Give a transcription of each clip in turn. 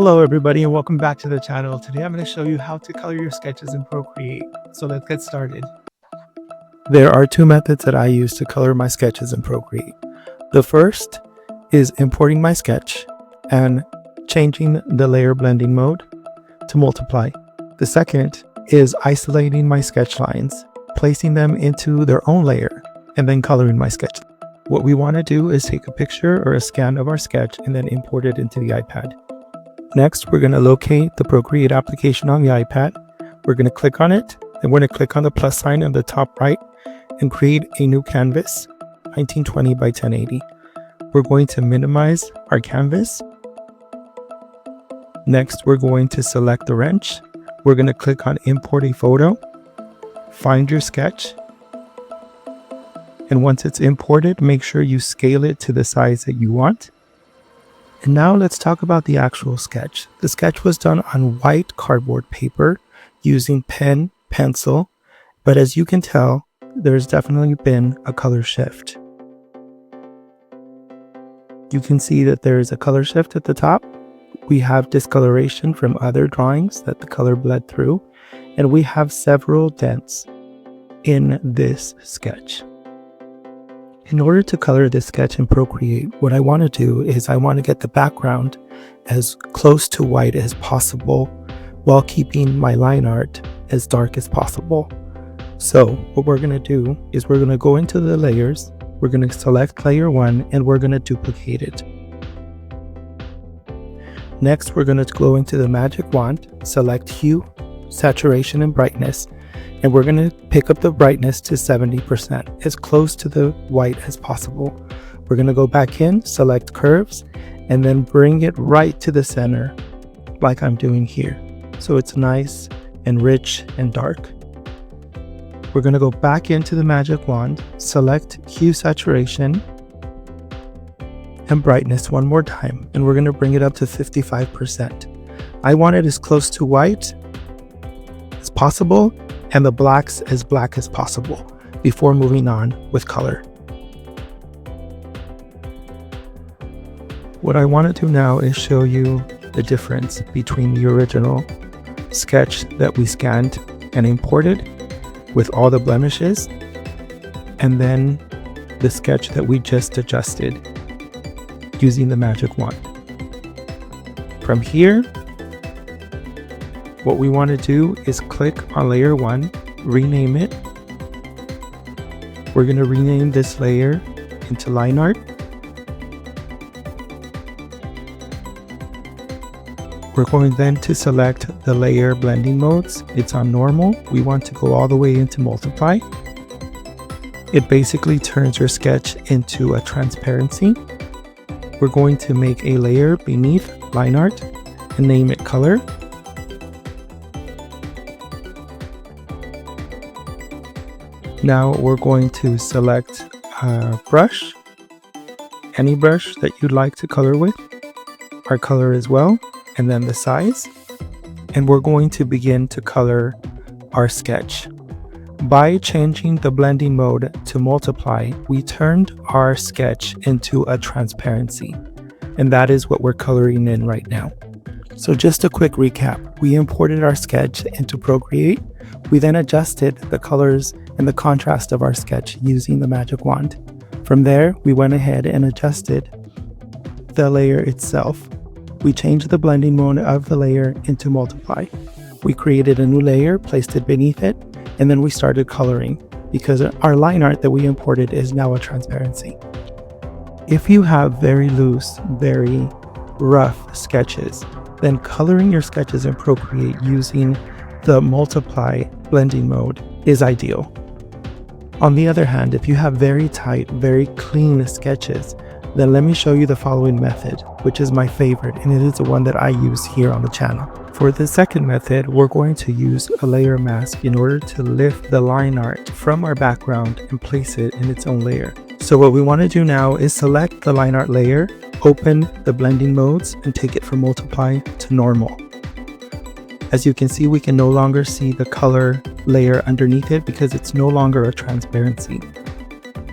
Hello everybody and welcome back to the channel. Today I'm going to show you how to color your sketches in Procreate. So let's get started. There are two methods that I use to color my sketches in Procreate. The first is importing my sketch and changing the layer blending mode to multiply. The second is isolating my sketch lines, placing them into their own layer, and then coloring my sketch. What we want to do is take a picture or a scan of our sketch and then import it into the iPad. Next, we're going to locate the Procreate application on the iPad. We're going to click on it, and we're going to click on the plus sign on the top right and create a new canvas, 1920 by 1080. We're going to minimize our canvas. Next, we're going to select the wrench. We're going to click on import a photo, find your sketch, and once it's imported, make sure you scale it to the size that you want. And now let's talk about the actual sketch. The sketch was done on white cardboard paper using pen, pencil, but as you can tell, there's definitely been a color shift. You can see that there is a color shift at the top. We have discoloration from other drawings that the color bled through, and we have several dents in this sketch. In order to color this sketch in Procreate, what I want to do is I want to get the background as close to white as possible while keeping my line art as dark as possible. So what we're going to do is we're going to go into the layers, we're going to select layer 1, and we're going to duplicate it. Next, we're going to go into the magic wand, select hue, saturation, and brightness, and we're going to pick up the brightness to 70%, as close to the white as possible. We're going to go back in, select curves, and then bring it right to the center, like I'm doing here. So it's nice and rich and dark. We're going to go back into the magic wand, select hue, saturation, and brightness one more time, and we're going to bring it up to 55%. I want it as close to white as possible, and the blacks as black as possible before moving on with color. What I want to do now is show you the difference between the original sketch that we scanned and imported with all the blemishes, and then the sketch that we just adjusted using the magic wand. From here, what we want to do is click on layer 1, rename it. We're going to rename this layer into line art. We're going then to select the layer blending modes. It's on normal. We want to go all the way into multiply. It basically turns your sketch into a transparency. We're going to make a layer beneath line art and name it color. Now we're going to select a brush, any brush that you'd like to color with, our color as well, and then the size. And we're going to begin to color our sketch. By changing the blending mode to multiply, we turned our sketch into a transparency, and that is what we're coloring in right now. So just a quick recap, we imported our sketch into Procreate. We then adjusted the colors and the contrast of our sketch using the magic wand. From there, we went ahead and adjusted the layer itself. We changed the blending mode of the layer into multiply. We created a new layer, placed it beneath it, and then we started coloring because our line art that we imported is now a transparency. If you have very loose, very rough sketches, then coloring your sketches in Procreate using the multiply blending mode is ideal. On the other hand, if you have very tight, very clean sketches, then let me show you the following method, which is my favorite, and it is the one that I use here on the channel. For the second method, we're going to use a layer mask in order to lift the line art from our background and place it in its own layer. So what we want to do now is select the line art layer, open the blending modes, and take it from multiply to normal. As you can see, we can no longer see the color layer underneath it because it's no longer a transparency.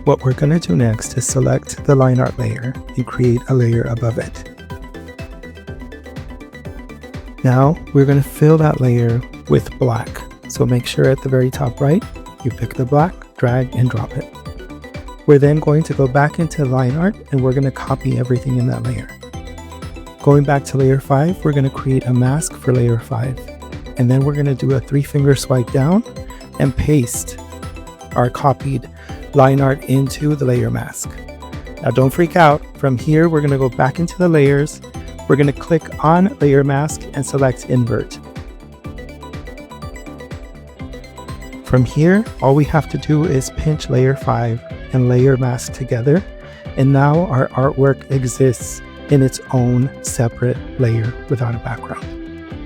What we're going to do next is select the line art layer and create a layer above it. Now we're going to fill that layer with black. So make sure at the very top right, you pick the black, drag and drop it. We're then going to go back into line art and we're going to copy everything in that layer. Going back to layer 5, we're going to create a mask for layer 5. And then we're going to do a 3-finger swipe down and paste our copied line art into the layer mask. Now don't freak out. From here, we're going to go back into the layers. We're going to click on layer mask and select invert. From here, all we have to do is pinch layer 5 and layer mask together. And now our artwork exists in its own separate layer without a background.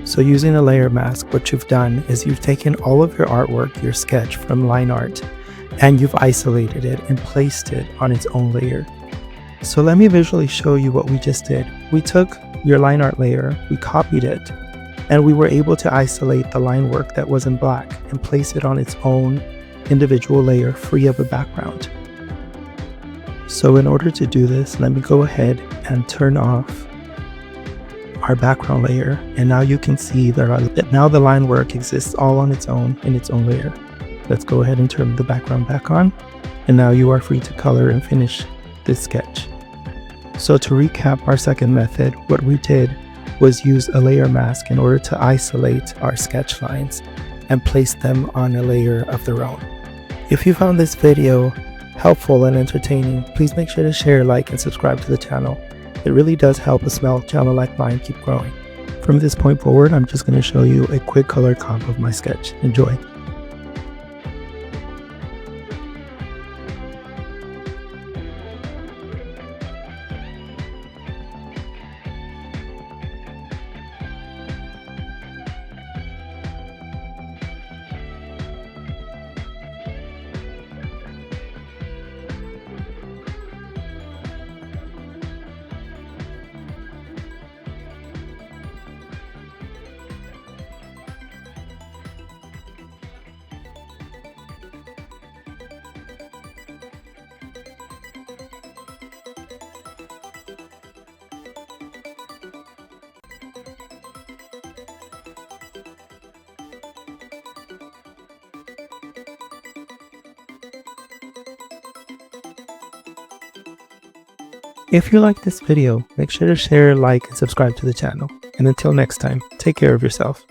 So using a layer mask, what you've done is you've taken all of your artwork, your sketch from line art, and you've isolated it and placed it on its own layer. So let me visually show you what we just did. We took your line art layer, we copied it, and we were able to isolate the line work that was in black and place it on its own individual layer free of a background. So in order to do this, let me go ahead and turn off our background layer, and now you can see that now the line work exists all on its own in its own layer. Let's go ahead and turn the background back on, and now you are free to color and finish this sketch. So to recap our second method, what we did was use a layer mask in order to isolate our sketch lines and place them on a layer of their own. If you found this video helpful and entertaining, please make sure to share, like, and subscribe to the channel. It really does help a small channel like mine keep growing. From this point forward, I'm just going to show you a quick color comp of my sketch. Enjoy. If you like this video, make sure to share, like, and subscribe to the channel. And until next time, take care of yourself.